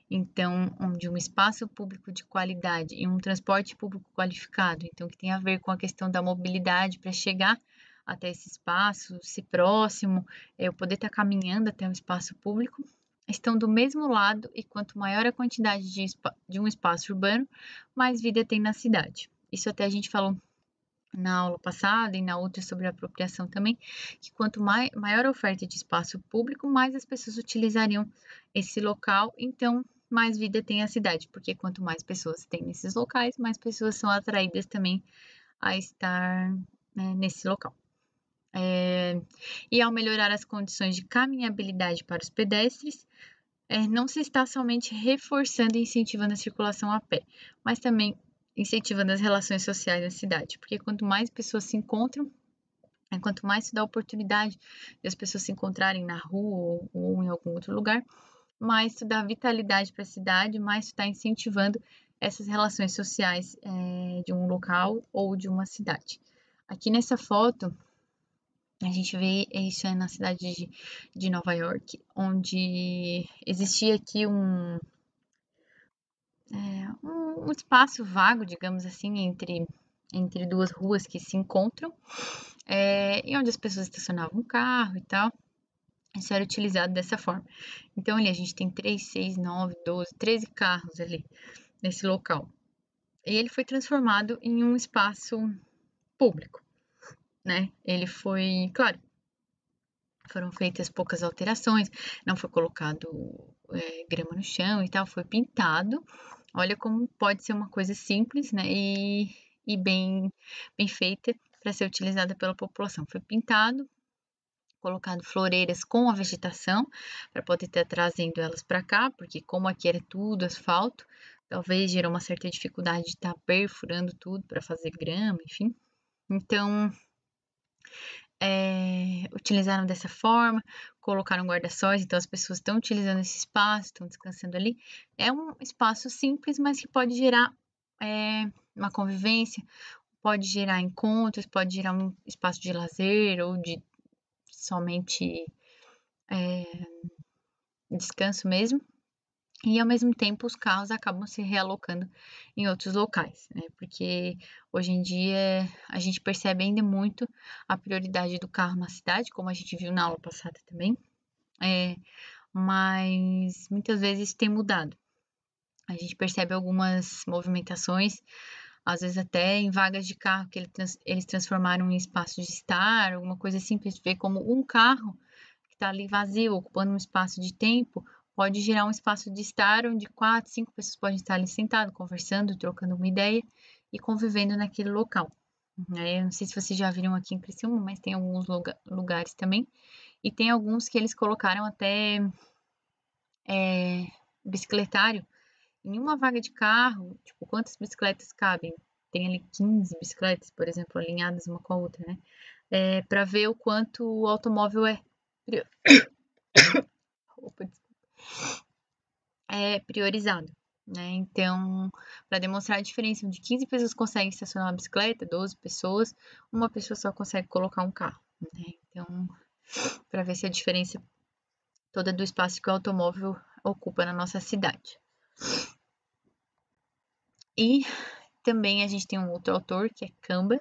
Então, onde um espaço público de qualidade e um transporte público qualificado, então que tem a ver com a questão da mobilidade para chegar até esse espaço, se próximo, eu poder estar caminhando até um espaço público, estão do mesmo lado e quanto maior a quantidade de um espaço urbano, mais vida tem na cidade. Isso até a gente falou na aula passada e na outra sobre a apropriação também, que quanto maior a oferta de espaço público, mais as pessoas utilizariam esse local, então mais vida tem a cidade, porque quanto mais pessoas tem nesses locais, mais pessoas são atraídas também a estar nesse local. E ao melhorar as condições de caminhabilidade para os pedestres, não se está somente reforçando e incentivando a circulação a pé, mas também incentivando as relações sociais na cidade, porque quanto mais pessoas se encontram, quanto mais se dá oportunidade de as pessoas se encontrarem na rua ou em algum outro lugar, mais tu dá vitalidade para a cidade, mais tu está incentivando essas relações sociais de um local ou de uma cidade. Aqui nessa foto, a gente vê isso na cidade de Nova York, onde existia aqui um espaço vago, digamos assim, entre duas ruas que se encontram, e onde as pessoas estacionavam o carro e tal. Isso era utilizado dessa forma. Então, ali a gente tem 3, 6, 9, 12, 13 carros ali. nesse local. E ele foi transformado em um espaço público, né? Ele foi, claro, foram feitas poucas alterações, não foi colocado grama no chão e tal, foi pintado. Olha como pode ser uma coisa simples, né? E bem feita para ser utilizada pela população. Foi pintado, colocado floreiras com a vegetação para poder estar trazendo elas para cá, porque como aqui era tudo asfalto, talvez gerou uma certa dificuldade de estar perfurando tudo para fazer grama, enfim. Então, utilizaram dessa forma, colocaram guarda-sóis, então as pessoas estão utilizando esse espaço, estão descansando ali. É um espaço simples, mas que pode gerar uma convivência, pode gerar encontros, pode gerar um espaço de lazer ou de somente descanso mesmo. E ao mesmo tempo os carros acabam se realocando em outros locais, né? Porque hoje em dia a gente percebe ainda muito a prioridade do carro na cidade, como a gente viu na aula passada também, mas muitas vezes tem mudado. A gente percebe algumas movimentações, às vezes até em vagas de carro que eles transformaram em espaço de estar, alguma coisa assim, para ver como um carro que está ali vazio, ocupando um espaço de tempo, pode gerar um espaço de estar onde 4, 5 pessoas podem estar ali sentado, conversando, trocando uma ideia e convivendo naquele local. Eu não sei se vocês já viram aqui em Criciúma, mas tem alguns lugares também. E tem alguns que eles colocaram até bicicletário em uma vaga de carro. Tipo, quantas bicicletas cabem? Tem ali 15 bicicletas, por exemplo, alinhadas uma com a outra, né? Para ver o quanto o automóvel é priorizado, né? Então, para demonstrar a diferença onde 15 pessoas conseguem estacionar uma bicicleta, 12 pessoas, uma pessoa só consegue colocar um carro, né? Então, para ver se a diferença toda do espaço que o automóvel ocupa na nossa cidade. E também a gente tem um outro autor, que é Kamba,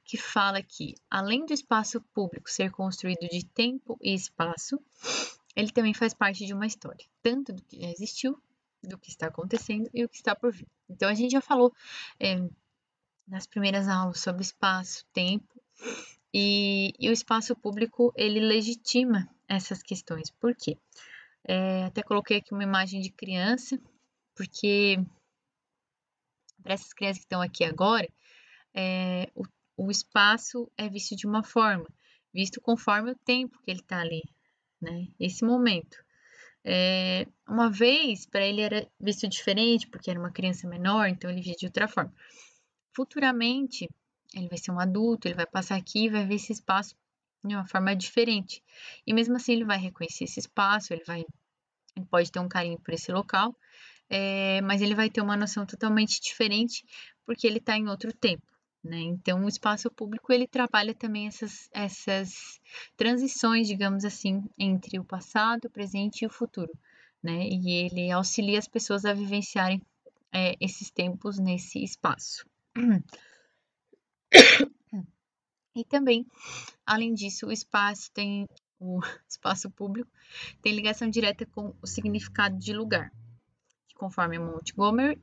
que fala que, além do espaço público ser construído de tempo e espaço, ele também faz parte de uma história, tanto do que já existiu, do que está acontecendo e o que está por vir. Então, a gente já falou nas primeiras aulas sobre espaço, tempo, e o espaço público, ele legitima essas questões. Por quê? Até coloquei aqui uma imagem de criança, porque para essas crianças que estão aqui agora, o espaço é visto de uma forma, visto conforme o tempo que ele está ali, né? Esse momento. Uma vez, para ele era visto diferente, porque era uma criança menor, então ele via de outra forma. Futuramente, ele vai ser um adulto, ele vai passar aqui e vai ver esse espaço de uma forma diferente. E mesmo assim, ele vai reconhecer esse espaço, ele pode ter um carinho por esse local, mas ele vai ter uma noção totalmente diferente, porque ele está em outro tempo. Né? Então, o espaço público ele trabalha também essas transições, digamos assim, entre o passado, o presente e o futuro, né? E ele auxilia as pessoas a vivenciarem esses tempos nesse espaço. E também, além disso, o espaço público tem ligação direta com o significado de lugar, que conforme Montgomery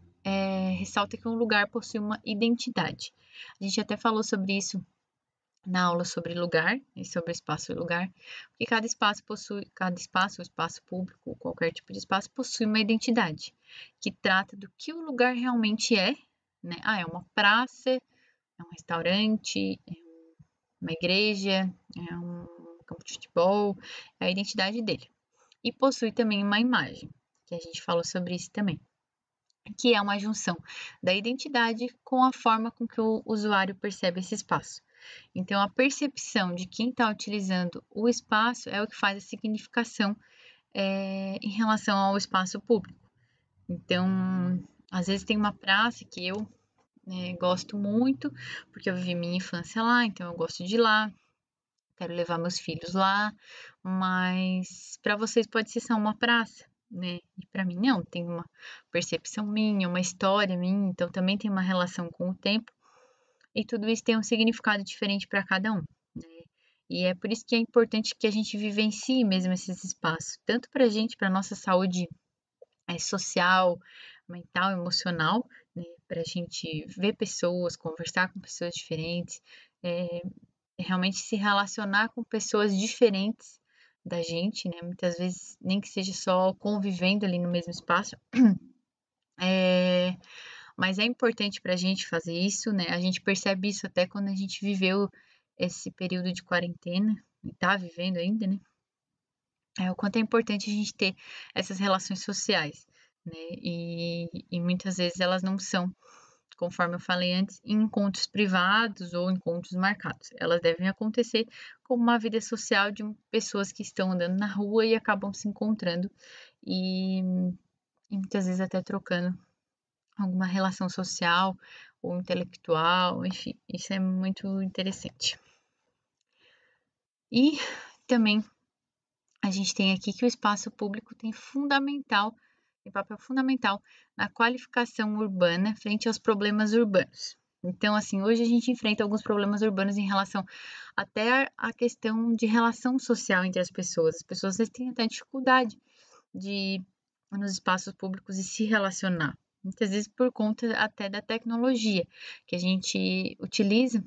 ressalta que um lugar possui uma identidade. A gente até falou sobre isso na aula sobre lugar e sobre espaço e lugar, porque cada espaço, o espaço público, qualquer tipo de espaço, possui uma identidade, que trata do que o lugar realmente é, né? É uma praça, é um restaurante, uma igreja, é um campo de futebol, é a identidade dele. E possui também uma imagem, que a gente falou sobre isso também, que é uma junção da identidade com a forma com que o usuário percebe esse espaço. Então, a percepção de quem está utilizando o espaço é o que faz a significação em relação ao espaço público. Então, às vezes tem uma praça que eu gosto muito, porque eu vivi minha infância lá, então eu gosto de ir lá, quero levar meus filhos lá, mas para vocês pode ser só uma praça, né? E para mim não, tem uma percepção minha, uma história minha, então também tem uma relação com o tempo, e tudo isso tem um significado diferente para cada um, né? E é por isso que é importante que a gente vivencie mesmo esses espaços, tanto para a gente, para nossa saúde social, mental, emocional, né? Para a gente ver pessoas, conversar com pessoas diferentes, realmente se relacionar com pessoas diferentes da gente, né? Muitas vezes, nem que seja só convivendo ali no mesmo espaço. Mas é importante para a gente fazer isso, né? A gente percebe isso até quando a gente viveu esse período de quarentena, e tá vivendo ainda, né? O quanto é importante a gente ter essas relações sociais, né? E muitas vezes elas não são, conforme eu falei antes, em encontros privados ou encontros marcados. Elas devem acontecer como uma vida social de pessoas que estão andando na rua e acabam se encontrando e, e muitas vezes até trocando alguma relação social ou intelectual, enfim, isso é muito interessante. E também a gente tem aqui que o espaço público tem papel fundamental na qualificação urbana frente aos problemas urbanos. Então, assim, hoje a gente enfrenta alguns problemas urbanos em relação até à questão de relação social entre as pessoas. As pessoas têm até dificuldade de nos espaços públicos e se relacionar. Muitas vezes por conta até da tecnologia, que a gente utiliza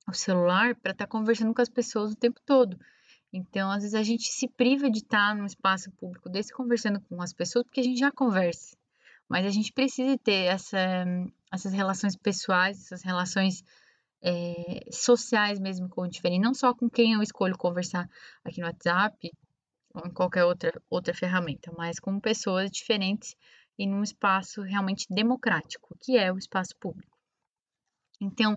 o celular para estar conversando com as pessoas o tempo todo. Então, às vezes a gente se priva de estar num espaço público desse conversando com as pessoas, porque a gente já conversa. Mas a gente precisa ter essas relações pessoais, essas relações sociais mesmo com o diferente, não só com quem eu escolho conversar aqui no WhatsApp ou em qualquer outra ferramenta, mas com pessoas diferentes e num espaço realmente democrático, que é o espaço público. Então,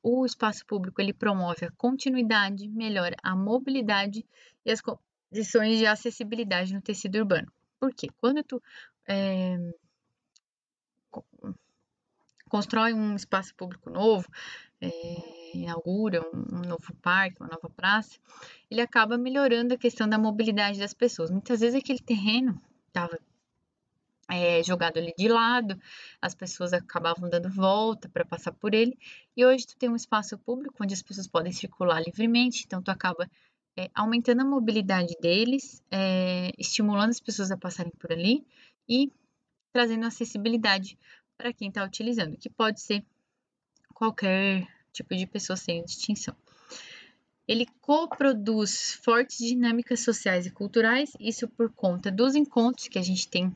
o espaço público ele promove a continuidade, melhora a mobilidade e as condições de acessibilidade no tecido urbano. Por quê? Quando tu constrói um espaço público novo, inaugura um novo parque, uma nova praça, ele acaba melhorando a questão da mobilidade das pessoas. Muitas vezes aquele terreno estava jogado ali de lado, as pessoas acabavam dando volta para passar por ele, e hoje tu tem um espaço público onde as pessoas podem circular livremente, então tu acaba aumentando a mobilidade deles, estimulando as pessoas a passarem por ali e trazendo acessibilidade para quem está utilizando, que pode ser qualquer tipo de pessoa sem distinção. Ele coproduz fortes dinâmicas sociais e culturais, isso por conta dos encontros que a gente tem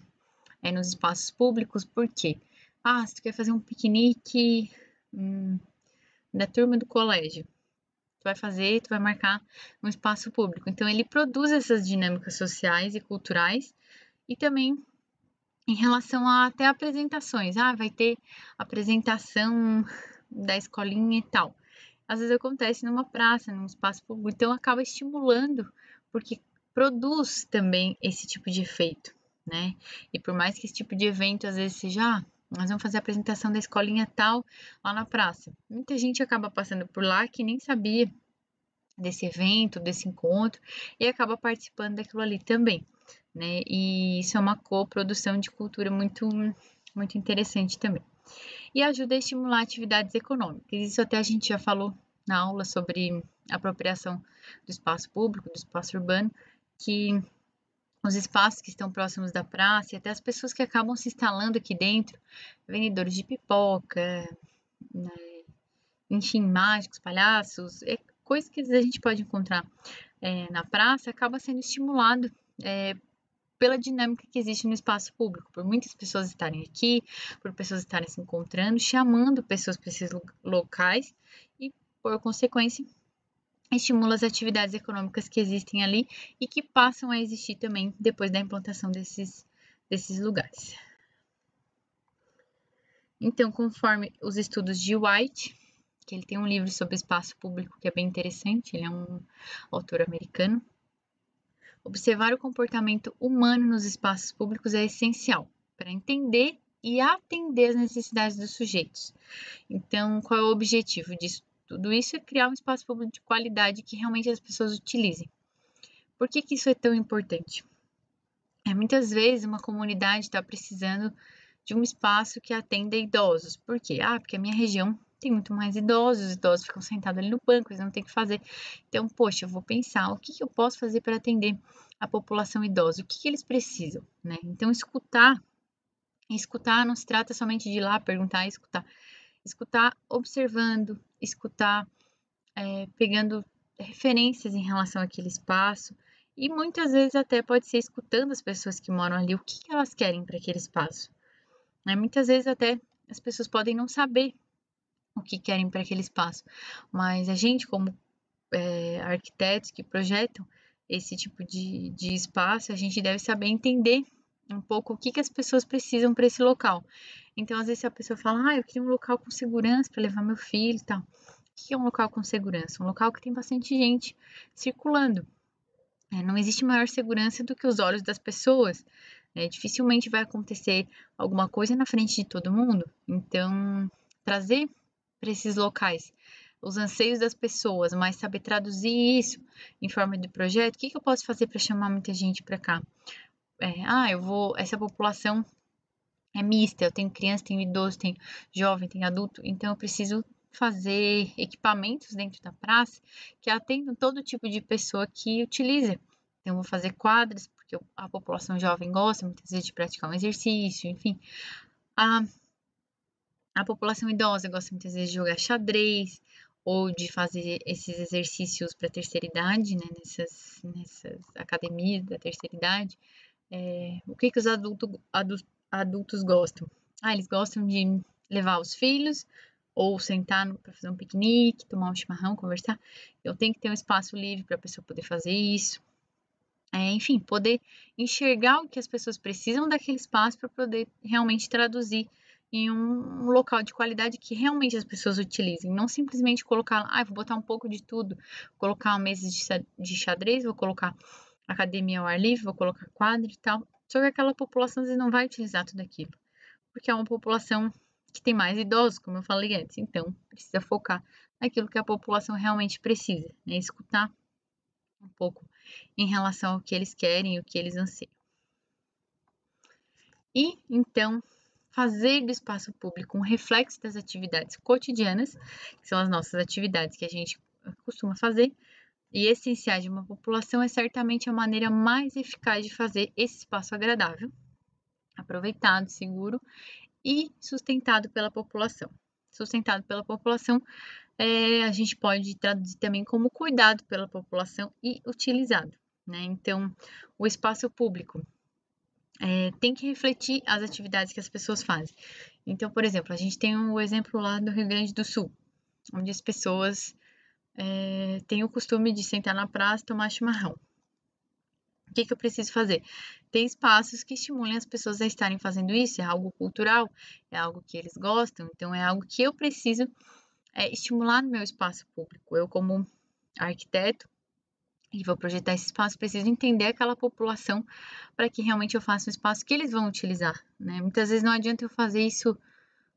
nos espaços públicos, por quê? Se tu quer fazer um piquenique da turma do colégio, tu vai marcar um espaço público. Então, ele produz essas dinâmicas sociais e culturais e também em relação a até apresentações. Vai ter apresentação da escolinha e tal. Às vezes acontece numa praça, num espaço público, então acaba estimulando, porque produz também esse tipo de efeito, né? E por mais que esse tipo de evento às vezes seja, nós vamos fazer a apresentação da escolinha tal lá na praça. Muita gente acaba passando por lá que nem sabia desse evento, desse encontro, e acaba participando daquilo ali também, né? E isso é uma coprodução de cultura muito, muito interessante também. E ajuda a estimular atividades econômicas. Isso até a gente já falou na aula sobre apropriação do espaço público, do espaço urbano, que os espaços que estão próximos da praça e até as pessoas que acabam se instalando aqui dentro, vendedores de pipoca, né, enfim, mágicos, palhaços, coisas que a gente pode encontrar na praça, acaba sendo estimulado pela dinâmica que existe no espaço público, por muitas pessoas estarem aqui, por pessoas estarem se encontrando, chamando pessoas para esses locais e, por consequência, estimula as atividades econômicas que existem ali e que passam a existir também depois da implantação desses lugares. Então, conforme os estudos de White, que ele tem um livro sobre espaço público que é bem interessante, ele é um autor americano, observar o comportamento humano nos espaços públicos é essencial para entender e atender as necessidades dos sujeitos. Então, qual é o objetivo disso? Tudo isso é criar um espaço público de qualidade que realmente as pessoas utilizem. Por que isso é tão importante? Muitas vezes uma comunidade está precisando de um espaço que atenda idosos. Por quê? Porque a minha região tem muito mais idosos, os idosos ficam sentados ali no banco, eles não têm o que fazer. Então, poxa, eu vou pensar, o que eu posso fazer para atender a população idosa? O que eles precisam, né? Então, escutar escutar não se trata somente de ir lá perguntar, escutar. Escutar observando, escutar pegando referências em relação àquele espaço e muitas vezes até pode ser escutando as pessoas que moram ali, o que elas querem para aquele espaço. Né? Muitas vezes até as pessoas podem não saber o que querem para aquele espaço, mas a gente, como arquitetos que projetam esse tipo de espaço, a gente deve saber entender um pouco o que as pessoas precisam para esse local. Então, às vezes, se a pessoa fala, eu queria um local com segurança para levar meu filho e tal. O que é um local com segurança? Um local que tem bastante gente circulando. Não existe maior segurança do que os olhos das pessoas. Dificilmente vai acontecer alguma coisa na frente de todo mundo. Então, trazer para esses locais os anseios das pessoas, mas saber traduzir isso em forma de projeto. O que eu posso fazer para chamar muita gente para cá? Essa população é mista, eu tenho criança, tenho idoso, tenho jovem, tenho adulto, então eu preciso fazer equipamentos dentro da praça que atendam todo tipo de pessoa que utiliza. Então, eu vou fazer quadras, porque a população jovem gosta muitas vezes de praticar um exercício, enfim. A população idosa gosta muitas vezes de jogar xadrez ou de fazer esses exercícios para a terceira idade, né, nessas academias da terceira idade. O que os adultos gostam? Eles gostam de levar os filhos ou sentar para fazer um piquenique, tomar um chimarrão, conversar. Eu tenho que ter um espaço livre para a pessoa poder fazer isso. Enfim, poder enxergar o que as pessoas precisam daquele espaço para poder realmente traduzir em um local de qualidade que realmente as pessoas utilizem, não simplesmente colocar, vou botar um pouco de tudo, colocar uma mesa de xadrez, vou colocar academia ao ar livre, vou colocar quadro e tal, só que aquela população às vezes não vai utilizar tudo aquilo, porque é uma população que tem mais idosos, como eu falei antes, então precisa focar naquilo que a população realmente precisa, né? Escutar um pouco em relação ao que eles querem e o que eles anseiam. E, então, fazer do espaço público um reflexo das atividades cotidianas, que são as nossas atividades que a gente costuma fazer, e essenciais de uma população, é certamente a maneira mais eficaz de fazer esse espaço agradável, aproveitado, seguro e sustentado pela população. Sustentado pela população, a gente pode traduzir também como cuidado pela população e utilizado. Né? Então, o espaço público tem que refletir as atividades que as pessoas fazem. Então, por exemplo, a gente tem o exemplo lá do Rio Grande do Sul, onde as pessoas têm o costume de sentar na praça e tomar chimarrão. O que eu preciso fazer? Tem espaços que estimulem as pessoas a estarem fazendo isso, é algo cultural, é algo que eles gostam, então é algo que eu preciso estimular no meu espaço público. Eu, como arquiteto, e vou projetar esse espaço, preciso entender aquela população para que realmente eu faça um espaço que eles vão utilizar, né? Muitas vezes não adianta eu fazer isso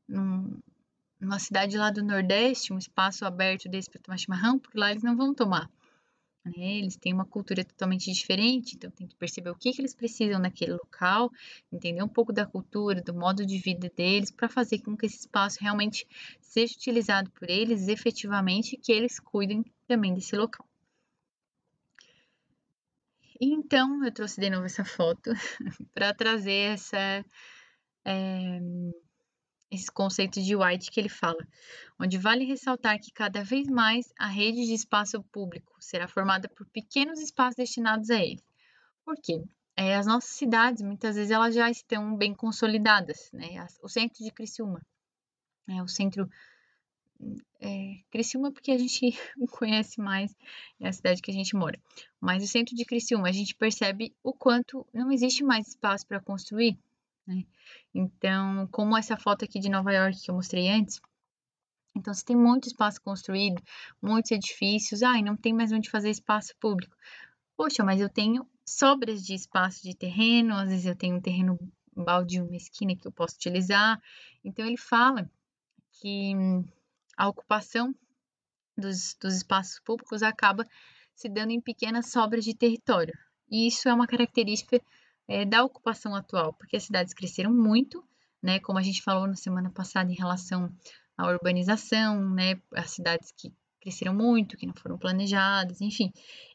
numa cidade lá do Nordeste, um espaço aberto desse para tomar chimarrão, porque lá eles não vão tomar. Né? Eles têm uma cultura totalmente diferente, então tem que perceber o que eles precisam naquele local, entender um pouco da cultura, do modo de vida deles, para fazer com que esse espaço realmente seja utilizado por eles efetivamente e que eles cuidem também desse local. Então, eu trouxe de novo essa foto para trazer esse conceito de White que ele fala, onde vale ressaltar que cada vez mais a rede de espaço público será formada por pequenos espaços destinados a ele. Por quê? As nossas cidades, muitas vezes, elas já estão bem consolidadas, né? O centro de Criciúma, o centro Criciúma porque a gente conhece mais, é a cidade que a gente mora. Mas o centro de Criciúma, a gente percebe o quanto não existe mais espaço para construir, né? Então, como essa foto aqui de Nova York que eu mostrei antes, então se tem muito espaço construído, muitos edifícios, e não tem mais onde fazer espaço público. Poxa, mas eu tenho sobras de espaço de terreno, às vezes eu tenho um terreno baldio, uma esquina que eu posso utilizar. Então, ele fala que a ocupação dos espaços públicos acaba se dando em pequenas sobras de território. E isso é uma característica da ocupação atual, porque as cidades cresceram muito, né? Como a gente falou na semana passada em relação à urbanização, né? As cidades que cresceram muito, que não foram planejadas, enfim.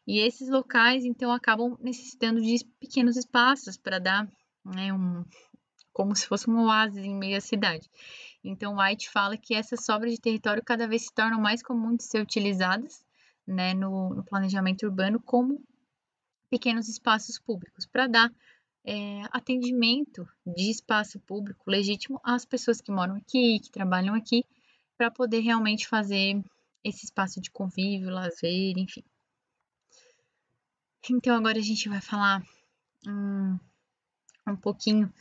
E esses locais, então, acabam necessitando de pequenos espaços para dar, né, como se fosse um oásis em meio à cidade. Então, White fala que essas sobras de território cada vez se tornam mais comuns de ser utilizadas, né, no planejamento urbano como pequenos espaços públicos, para dar atendimento de espaço público legítimo às pessoas que moram aqui, que trabalham aqui, para poder realmente fazer esse espaço de convívio, lazer, enfim. Então, agora a gente vai falar um pouquinho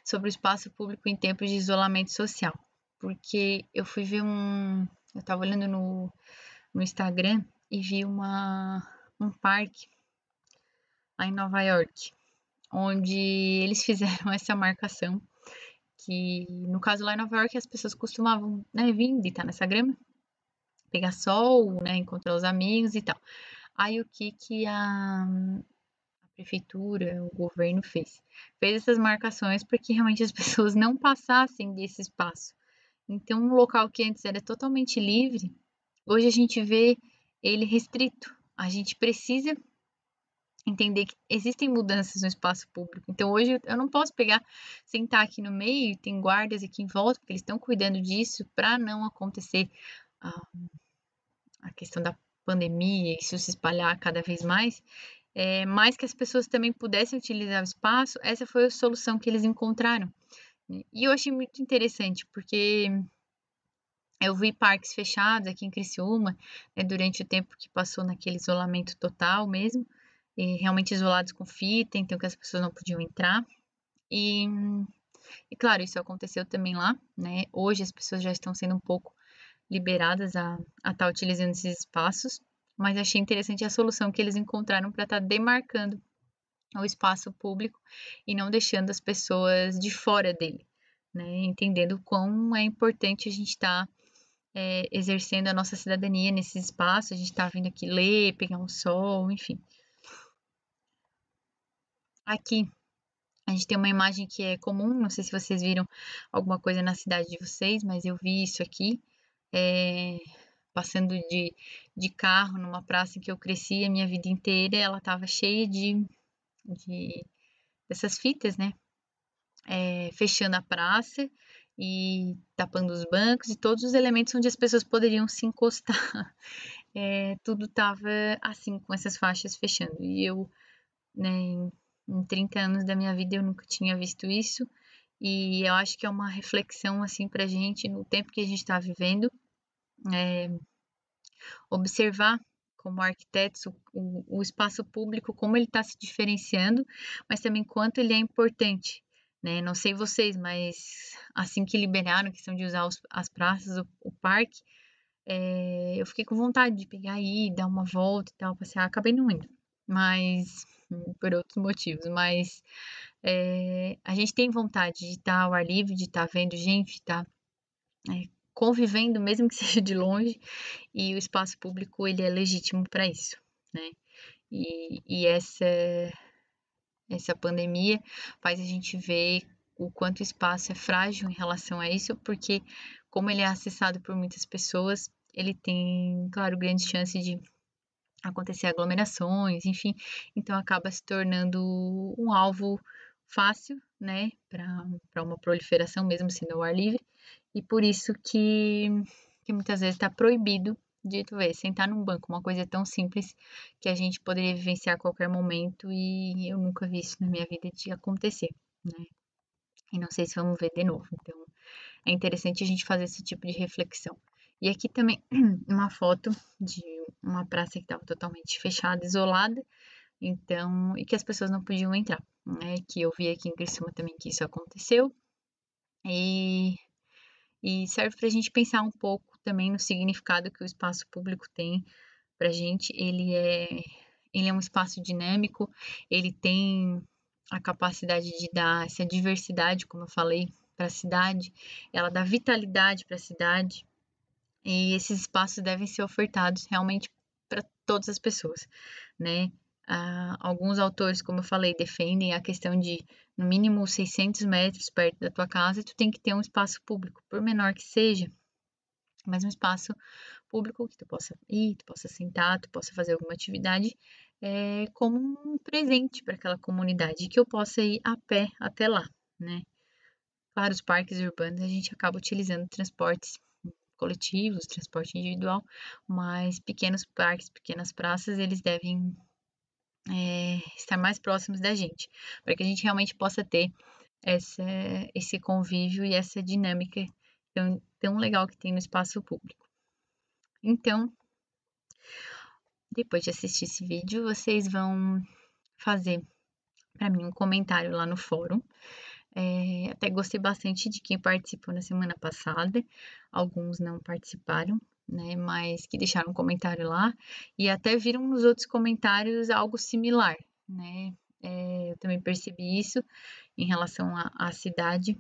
sobre o espaço público em tempos de isolamento social, porque eu fui ver eu estava olhando no Instagram e vi um parque lá em Nova York, onde eles fizeram essa marcação, que no caso lá em Nova York as pessoas costumavam, né, vir deitar nessa grama, pegar sol, né, encontrar os amigos e tal. Aí o que a prefeitura, o governo fez? Fez essas marcações porque realmente as pessoas não passassem desse espaço. Então, um local que antes era totalmente livre, hoje a gente vê ele restrito. A gente precisa entender que existem mudanças no espaço público. Então, hoje eu não posso pegar, sentar aqui no meio, tem guardas aqui em volta, porque eles estão cuidando disso para não acontecer a questão da pandemia e isso se espalhar cada vez mais. Mais que as pessoas também pudessem utilizar o espaço, essa foi a solução que eles encontraram. E eu achei muito interessante, porque eu vi parques fechados aqui em Criciúma, né, durante o tempo que passou naquele isolamento total mesmo, realmente isolados com fita, então que as pessoas não podiam entrar. E, e claro, isso aconteceu também lá, né? Hoje as pessoas já estão sendo um pouco liberadas a estar utilizando esses espaços, mas achei interessante a solução que eles encontraram para estar demarcando o espaço público e não deixando as pessoas de fora dele, né? Entendendo quão é importante a gente estar exercendo a nossa cidadania nesse espaço, a gente está vindo aqui ler, pegar um sol, enfim. Aqui a gente tem uma imagem que é comum, não sei se vocês viram alguma coisa na cidade de vocês, mas eu vi isso aqui, passando de carro numa praça em que eu cresci a minha vida inteira, ela estava cheia dessas fitas, né? Fechando a praça e tapando os bancos e todos os elementos onde as pessoas poderiam se encostar. Tudo estava assim, com essas faixas fechando. E eu, né, em 30 anos da minha vida, eu nunca tinha visto isso. E eu acho que é uma reflexão, assim, pra gente, no tempo que a gente está vivendo, observar como arquitetos o espaço público, como ele está se diferenciando, mas também quanto ele é importante, né? Não sei vocês, mas assim que liberaram a questão de usar as praças, o parque, eu fiquei com vontade de pegar aí, dar uma volta e tal, passear, acabei não indo, mas por outros motivos, mas a gente tem vontade de estar ao ar livre, de estar vendo gente, de estar convivendo, mesmo que seja de longe, e o espaço público ele é legítimo para isso, né? E essa pandemia faz a gente ver o quanto o espaço é frágil em relação a isso, porque como ele é acessado por muitas pessoas, ele tem, claro, grande chance de acontecer aglomerações, enfim, então acaba se tornando um alvo fácil, né, para uma proliferação, mesmo sendo ao ar livre, e por isso que muitas vezes está proibido de tu ver, sentar num banco, uma coisa tão simples que a gente poderia vivenciar a qualquer momento e eu nunca vi isso na minha vida de acontecer, né? E não sei se vamos ver de novo. Então, é interessante a gente fazer esse tipo de reflexão. E aqui também uma foto de uma praça que estava totalmente fechada, isolada, então, e que as pessoas não podiam entrar, né? Que eu vi aqui em Criciúma também que isso aconteceu. E serve para a gente pensar um pouco também no significado que o espaço público tem para a gente. Ele é um espaço dinâmico, ele tem a capacidade de dar essa diversidade, como eu falei, para a cidade, ela dá vitalidade para a cidade, e esses espaços devem ser ofertados realmente para todas as pessoas, né? Alguns autores, como eu falei, defendem a questão de no mínimo 600 metros perto da tua casa, tu tem que ter um espaço público, por menor que seja, mas um espaço público que tu possa ir, tu possa sentar, tu possa fazer alguma atividade, como um presente para aquela comunidade, que eu possa ir a pé até lá, né? Claro, os parques urbanos a gente acaba utilizando transportes coletivos, transporte individual, mas pequenos parques, pequenas praças, eles devem estar mais próximos da gente, para que a gente realmente possa ter essa, esse convívio e essa dinâmica tão legal que tem no espaço público. Então, depois de assistir esse vídeo, vocês vão fazer para mim um comentário lá no fórum. Até gostei bastante de quem participou na semana passada, alguns não participaram, né, mas que deixaram um comentário lá e até viram nos outros comentários algo similar, né. Eu também percebi isso em relação à cidade,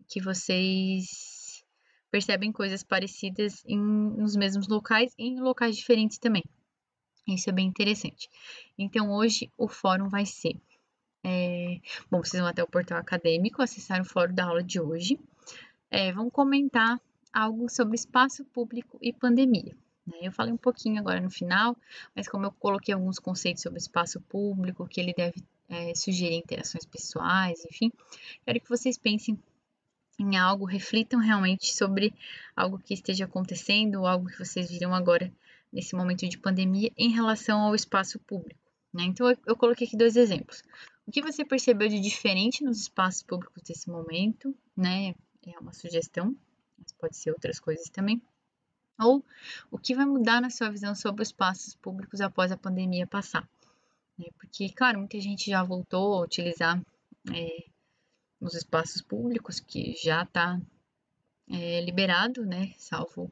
que vocês percebem coisas parecidas nos mesmos locais e em locais diferentes também. Isso é bem interessante. Então, hoje o fórum vai ser bom, vocês vão até o portal acadêmico, acessar o fórum da aula de hoje. Vão comentar algo sobre espaço público e pandemia. Né? Eu falei um pouquinho agora no final, mas como eu coloquei alguns conceitos sobre espaço público, que ele deve sugerir interações pessoais, enfim, quero que vocês pensem em algo, reflitam realmente sobre algo que esteja acontecendo ou algo que vocês viram agora nesse momento de pandemia em relação ao espaço público. Né? Então, eu coloquei aqui 2 exemplos. O que você percebeu de diferente nos espaços públicos desse momento, né? É uma sugestão, mas pode ser outras coisas também. Ou o que vai mudar na sua visão sobre os espaços públicos após a pandemia passar. Né? Porque, claro, muita gente já voltou a utilizar nos espaços públicos, que já está liberado, né? Salvo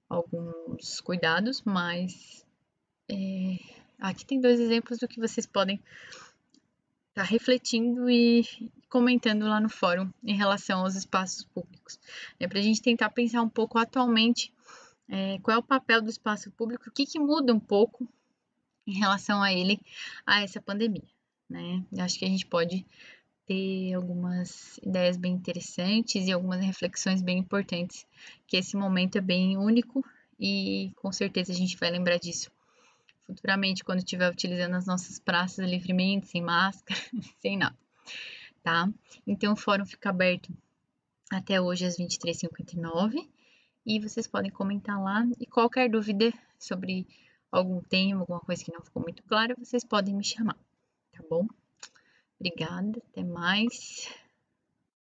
alguns cuidados, mas aqui tem 2 exemplos do que vocês podem estar refletindo e comentando lá no fórum em relação aos espaços públicos. Para a gente tentar pensar um pouco atualmente qual é o papel do espaço público, o que muda um pouco em relação a ele, a essa pandemia. Né? Eu acho que a gente pode ter algumas ideias bem interessantes e algumas reflexões bem importantes, que esse momento é bem único e com certeza a gente vai lembrar disso futuramente quando estiver utilizando as nossas praças livremente, sem máscara, sem nada, tá? Então o fórum fica aberto até hoje às 23h59 e vocês podem comentar lá e qualquer dúvida sobre algum tema, alguma coisa que não ficou muito clara, vocês podem me chamar, tá bom? Obrigada, até mais.